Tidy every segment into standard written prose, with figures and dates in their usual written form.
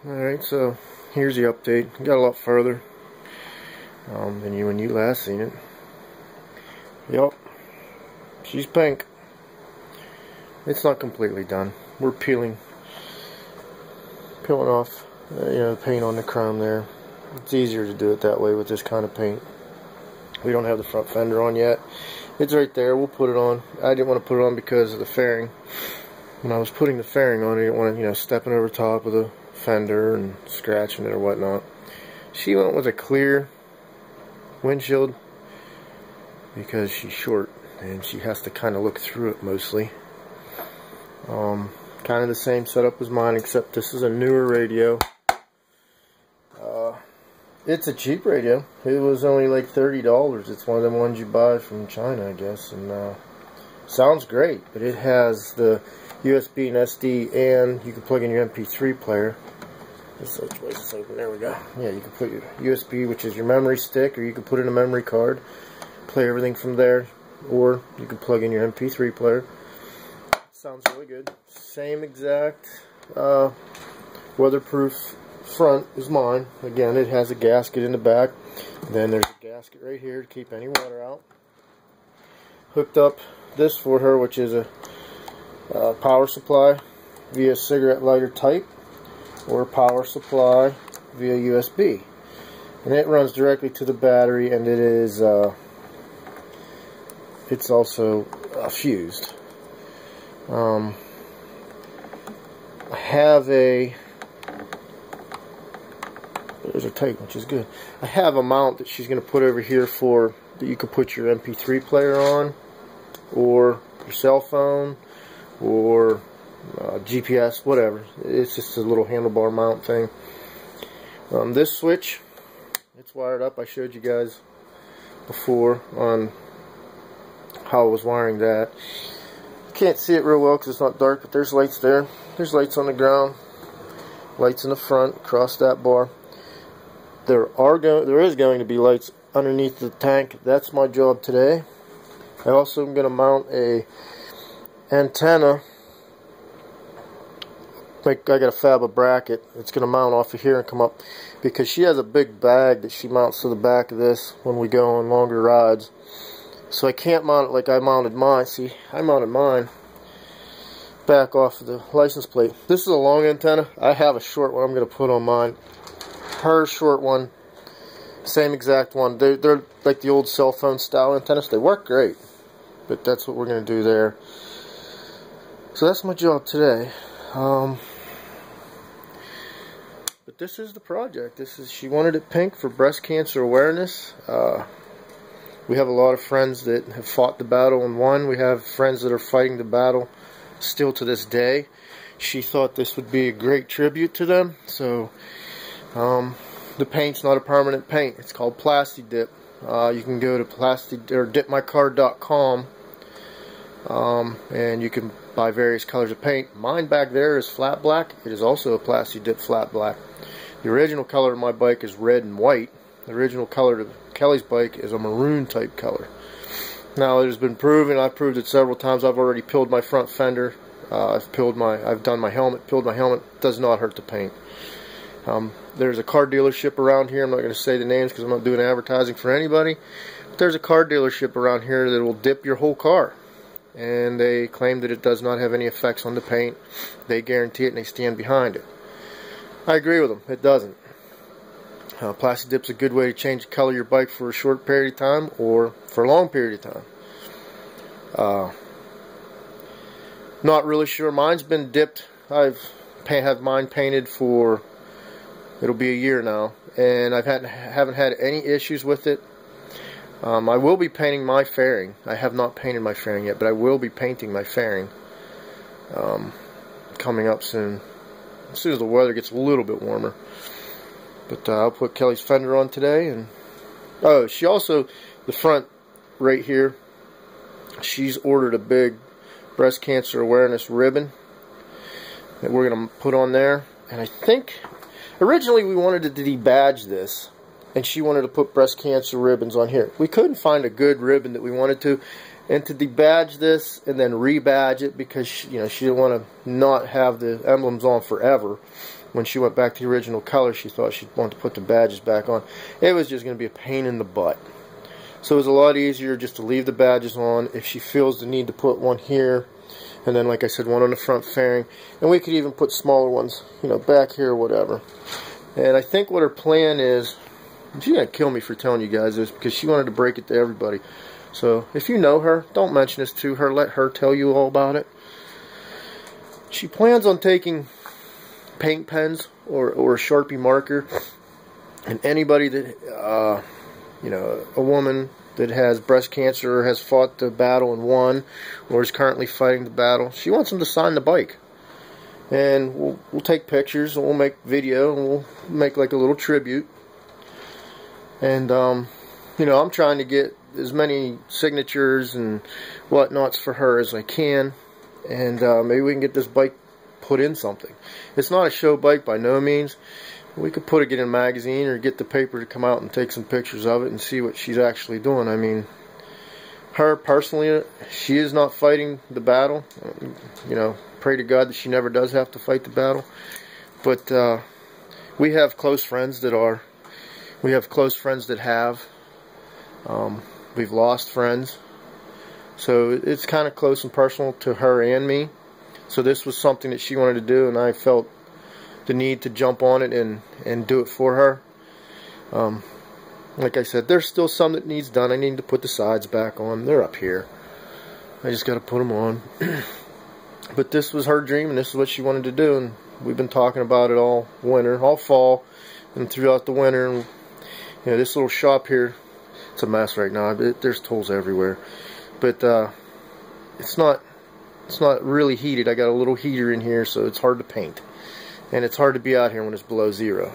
Alright, so here's the update. Got a lot further than when you last seen it. Yup, she's pink. It's not completely done. We're peeling off the paint on the chrome there. It's easier to do it that way with this kind of paint. We don't have the front fender on yet. It's right there. We'll put it on. I didn't want to put it on because of the fairing. When I was putting the fairing on, I didn't want to, stepping over top of the fender and scratching it or whatnot. She went with a clear windshield because she's short and she has to kind of look through it mostly. Kind of the same setup as mine, except this is a newer radio. It's a cheap radio. It was only like $30. It's one of them ones you buy from China, I guess, and sounds great. But it has the USB and SD, and you can plug in your MP3 player. This is open. There we go. Yeah, you can put your USB, which is your memory stick, or you can put in a memory card, play everything from there, or you can plug in your MP3 player. Sounds really good. Same exact weatherproof front as mine. Again, it has a gasket in the back. Then there's a gasket right here to keep any water out. Hooked up this for her, which is a power supply via cigarette lighter type, or power supply via USB. And it runs directly to the battery, and it is it's also fused. I have there's a tape, which is good. I have a mount that she's going to put over here that you can put your MP3 player on, or your cell phone, or GPS, whatever. It's just a little handlebar mount thing. This switch, it's wired up. I showed you guys before on how I was wiring that. Can't see it real well because it's not dark, but there's lights there. There's lights on the ground, lights in the front, across that bar. There is going to be lights underneath the tank. That's my job today. I also am going to mount a antenna. I got a fab a bracket. It's going to mount off of here and come up, because she has a big bag that she mounts to the back of this when we go on longer rides. So I can't mount it like I mounted mine. See, I mounted mine back off of the license plate. This is a long antenna. I have a short one I'm going to put on mine. Her short one, same exact one. They're like the old cell phone style antennas. They work great, but that's what we're going to do there. So that's my job today. But this is the project. She wanted it pink for breast cancer awareness. We have a lot of friends that have fought the battle and won. We have friends that are fighting the battle still to this day. She thought this would be a great tribute to them. So the paint's not a permanent paint. It's called Plastidip. You can go to dipmycar.com and you can buy various colors of paint. Mine back there is flat black. It is also a Plastidip flat black. The original color of my bike is red and white. The original color of Kelly's bike is a maroon type color. Now it has been proven, I've proved it several times. I've already peeled my front fender. I've done my helmet, peeled my helmet. It does not hurt the paint. There's a car dealership around here. I'm not going to say the names because I'm not doing advertising for anybody. But there's a car dealership around here that will dip your whole car. And they claim that it does not have any effects on the paint. They guarantee it and they stand behind it. I agree with them. It doesn't. Plastidip's a good way to change the color of your bike for a short period of time or for a long period of time. Not really sure. Mine's been dipped. I've had mine painted for, it'll be a year now, and haven't had any issues with it. I will be painting my fairing. I have not painted my fairing yet, but I will be painting my fairing coming up soon. As soon as the weather gets a little bit warmer. But I'll put Kelly's fender on today. And oh, she also, the front right here, she's ordered a big breast cancer awareness ribbon that we're going to put on there. And I think originally we wanted to debadge this, and she wanted to put breast cancer ribbons on here. We couldn't find a good ribbon that we wanted to, and to debadge this and then rebadge it, because she didn't want to not have the emblems on forever. when she went back to the original color, she thought she'd want to put the badges back on. It was just going to be a pain in the butt. So it was a lot easier just to leave the badges on. If she feels the need to put one here, and then like I said, one on the front fairing, and we could even put smaller ones, you know, back here or whatever. And I think what her plan is, she's going to kill me for telling you guys this, because she wanted to break it to everybody. So if you know her, don't mention this to her. Let her tell you all about it. She plans on taking paint pens or a Sharpie marker, and anybody that, you know, a woman that has breast cancer or has fought the battle and won, or is currently fighting the battle, she wants them to sign the bike. And we'll take pictures, and we'll make video, and we'll make like a little tribute. And, you know, I'm trying to get as many signatures and whatnots for her as I can. And maybe we can get this bike put in something. It's not a show bike by no means. We could get in a magazine or get the paper to come out and take some pictures of it and see what she's actually doing. I mean, her personally, she is not fighting the battle. You know, pray to God that she never does have to fight the battle. But we have close friends that are. We have close friends that have. We've lost friends. So it's kind of close and personal to her and me. So this was something that she wanted to do, and I felt the need to jump on it and do it for her. Like I said, there's still some that needs done. I need to put the sides back on. They're up here. I just got to put them on. But this was her dream, and this is what she wanted to do, and we've been talking about it all winter, all fall, and throughout the winter. And, you know, this little shop here, it's a mess right now. There's tools everywhere. But it's not really heated. I got a little heater in here, so it's hard to paint. And it's hard to be out here when it's below zero.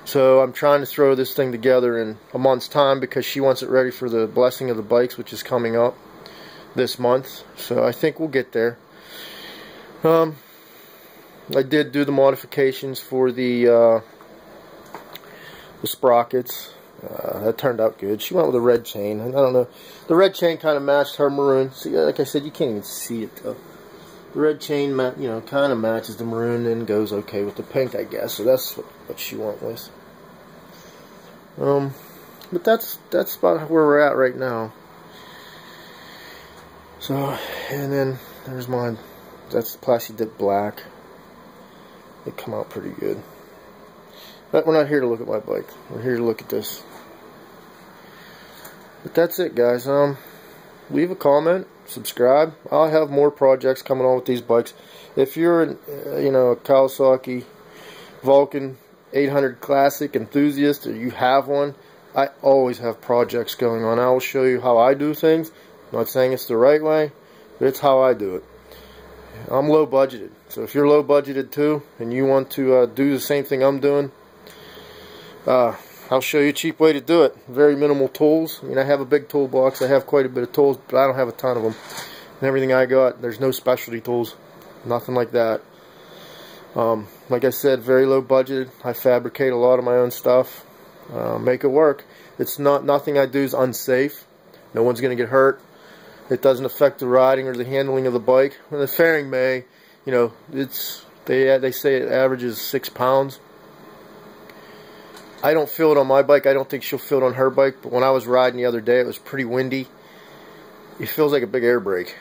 So I'm trying to throw this thing together in a month's time, because she wants it ready for the blessing of the bikes, which is coming up this month. So I think we'll get there. I did do the modifications for the sprockets. That turned out good. She went with a red chain. I don't know. The red chain kind of matched her maroon. See, like I said, you can't even see it though. The red chain, you know, kind of matches the maroon and goes okay with the pink, I guess. So that's what she went with. But that's about where we're at right now. So, and then there's mine. That's Plasti Dip Black. They come out pretty good. But we're not here to look at my bike. We're here to look at this. But that's it, guys. Leave a comment, subscribe. I'll have more projects coming on with these bikes. If you're you know, a Kawasaki Vulcan 800 Classic enthusiast, or you have one, I always have projects going on. I will show you how I do things. I'm not saying it's the right way, but it's how I do it. I'm low budgeted, so if you're low budgeted too, and you want to do the same thing I'm doing, I'll show you a cheap way to do it. Very minimal tools. I mean, I have a big toolbox. I have quite a bit of tools, but I don't have a ton of them. And everything I got, there's no specialty tools. Nothing like that. Like I said, very low budgeted. I fabricate a lot of my own stuff. Make it work. It's nothing I do is unsafe. No one's going to get hurt. It doesn't affect the riding or the handling of the bike. And the fairing may, you know, they say it averages 6 pounds. I don't feel it on my bike. I don't think she'll feel it on her bike. But when I was riding the other day, it was pretty windy. It feels like a big air brake.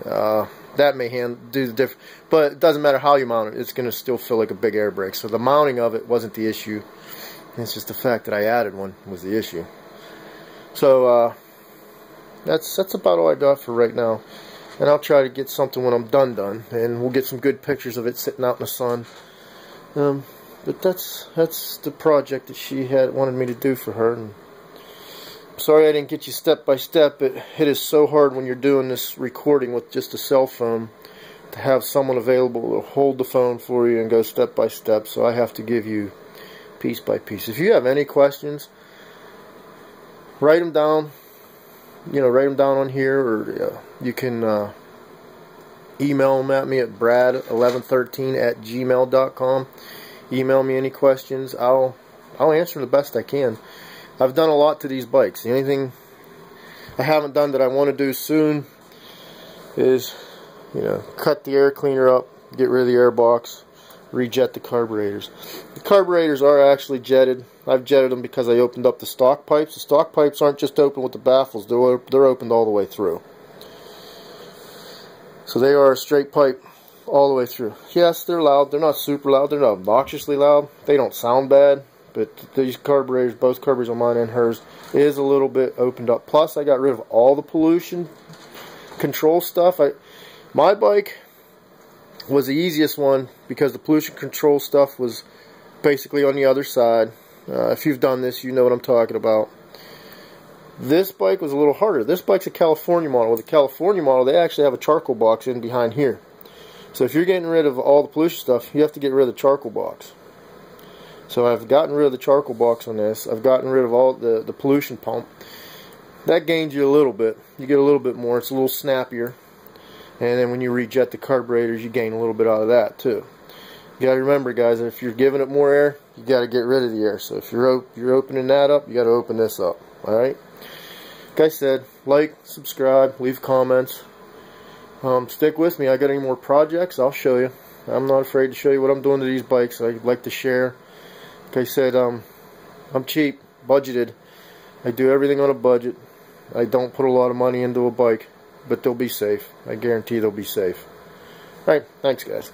That may do the difference. But it doesn't matter how you mount it. It's going to still feel like a big air brake. So the mounting of it wasn't the issue. It's just the fact that I added one was the issue. So that's about all I got for right now. And I'll try to get something when I'm done. And we'll get some good pictures of it sitting out in the sun. But that's the project that she wanted me to do for her. And I'm sorry I didn't get you step by step. It is so hard when you're doing this recording with just a cell phone to have someone available to hold the phone for you and go step by step. So I have to give you piece by piece. If you have any questions, write them down. You know, write them down on here, or you can email them at me at brad1113@gmail.com. Email me any questions. I'll answer the best I can. I've done a lot to these bikes. The only thing I haven't done that I want to do soon is, you know, cut the air cleaner up, get rid of the air box, rejet the carburetors. The carburetors are actually jetted. I've jetted them because I opened up the stock pipes. The stock pipes aren't just open with the baffles, they're opened all the way through. So they are a straight pipe all the way through. Yes, they're loud. They're not super loud. They're not obnoxiously loud. They don't sound bad. But these carburetors, both carburetors on mine and hers, is a little bit opened up. Plus, I got rid of all the pollution control stuff. My bike was the easiest one because the pollution control stuff was basically on the other side. If you've done this, you know what I'm talking about. This bike was a little harder. This bike's a California model. With a California model, they actually have a charcoal box in behind here. So if you're getting rid of all the pollution stuff, you have to get rid of the charcoal box. So I've gotten rid of the charcoal box on this. I've gotten rid of all the pollution pump. That gains you a little bit. You get a little bit more. It's a little snappier. And then when you rejet the carburetors, you gain a little bit out of that too. You got to remember, guys, that if you're giving it more air, you got to get rid of the air. So if you're opening that up, you got to open this up. All right. Like I said, like, subscribe, leave comments. Stick with me. I got any more projects, I'll show you. I'm not afraid to show you what I'm doing to these bikes. I like to share. Like I said, I'm cheap, budgeted. I do everything on a budget. I don't put a lot of money into a bike, but they'll be safe. I guarantee they'll be safe. Alright, thanks guys.